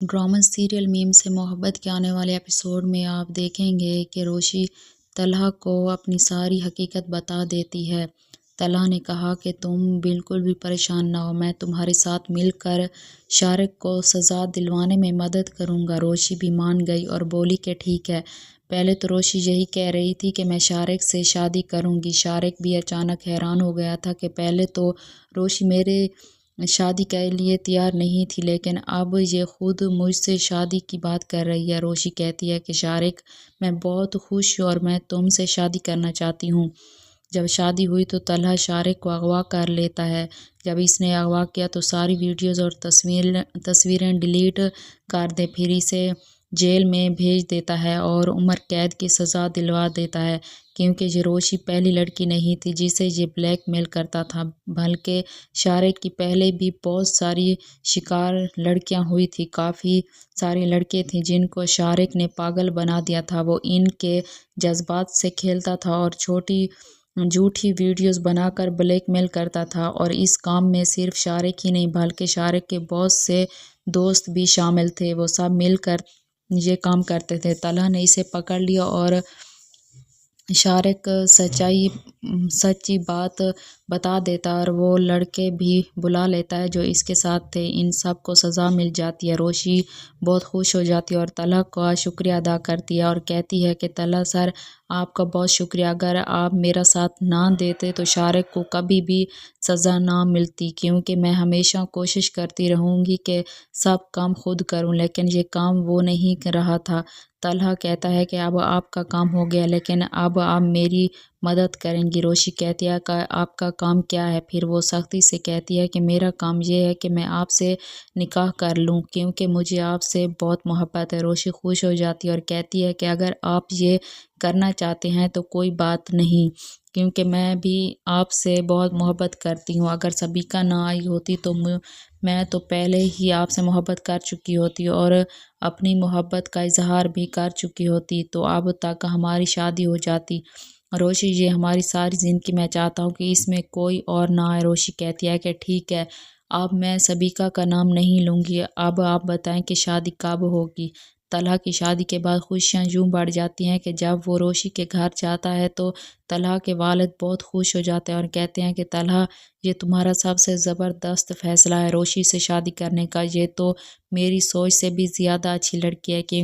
Drama serial meme से मोहब्बत के आने वाले एपिसोड में आप देखेंगे कि रोशी तलहा को अपनी सारी हकीकत बता देती है। तलहा ने कहा कि तुम बिल्कुल भी परेशान ना हो, मैं तुम्हारे साथ मिलकर शारिक को सज़ा दिलवाने में मदद करूँगा। रोशी भी मान गई और बोली कि ठीक है। पहले तो रोशी यही कह रही थी कि मैं शारिक से शादी करूँगी। शारिक भी अचानक हैरान हो गया था कि पहले तो रोशी मेरे शादी के लिए तैयार नहीं थी, लेकिन अब ये खुद मुझसे शादी की बात कर रही है। रोशी कहती है कि शारिक, मैं बहुत खुश हूँ और मैं तुमसे शादी करना चाहती हूँ। जब शादी हुई तो तलहा शारिक को अगवा कर लेता है। जब इसने अगवा किया तो सारी वीडियोज़ और तस्वीरें डिलीट कर दे, फिर इसे जेल में भेज देता है और उम्र कैद की सज़ा दिलवा देता है, क्योंकि ये रोशी पहली लड़की नहीं थी जिसे ये ब्लैकमेल करता था, बल्कि शारिक की पहले भी बहुत सारी शिकार लड़कियां हुई थी। काफ़ी सारे लड़के थे जिनको शारिक ने पागल बना दिया था। वो इनके जज्बात से खेलता था और छोटी झूठी वीडियोस बनाकर ब्लैकमेल करता था। और इस काम में सिर्फ शारिक ही नहीं बल्कि शारिक के बहुत से दोस्त भी शामिल थे। वो सब मिलकर ये काम करते थे। तलहा ने इसे पकड़ लिया और शारिक सच्ची बात बता देता और वो लड़के भी बुला लेता है जो इसके साथ थे। इन सब को सज़ा मिल जाती है। रोशी बहुत खुश हो जाती है और तलहा का शुक्रिया अदा करती है और कहती है कि तलहा सर, आपका बहुत शुक्रिया। अगर आप मेरा साथ ना देते तो शारिक को कभी भी सज़ा ना मिलती, क्योंकि मैं हमेशा कोशिश करती रहूँगी कि सब काम खुद करूँ, लेकिन ये काम वो नहीं कर रहा था। तलहा कहता है कि अब आपका काम हो गया, लेकिन अब आप मेरी मदद करेंगी। रोशी कहती है कि आपका काम क्या है? फिर वो सख्ती से कहती है कि मेरा काम ये है कि मैं आपसे निकाह कर लूँ, क्योंकि मुझे आपसे बहुत मोहब्बत है। रोशी खुश हो जाती है और कहती है कि अगर आप ये करना चाहते हैं तो कोई बात नहीं, क्योंकि मैं भी आपसे बहुत मोहब्बत करती हूँ। अगर सबीका ना आई होती तो मैं तो पहले ही आपसे मोहब्बत कर चुकी होती और अपनी मोहब्बत का इजहार भी कर चुकी होती, तो अब तक हमारी शादी हो जाती। रोशी, ये हमारी सारी ज़िंदगी मैं चाहता हूँ कि इसमें कोई और ना आए। रोशी कहती है कि ठीक है, अब मैं सबीका का नाम नहीं लूँगी। अब आप बताएं कि शादी कब होगी? तलहा की शादी के बाद खुशियाँ यूँ बढ़ जाती हैं कि जब वो रोशी के घर जाता है तो तलहा के वालिद बहुत खुश हो जाते हैं और कहते हैं कि तलहा, ये तुम्हारा सबसे ज़बरदस्त फ़ैसला है रोशी से शादी करने का। ये तो मेरी सोच से भी ज़्यादा अच्छी लड़की है, क्योंकि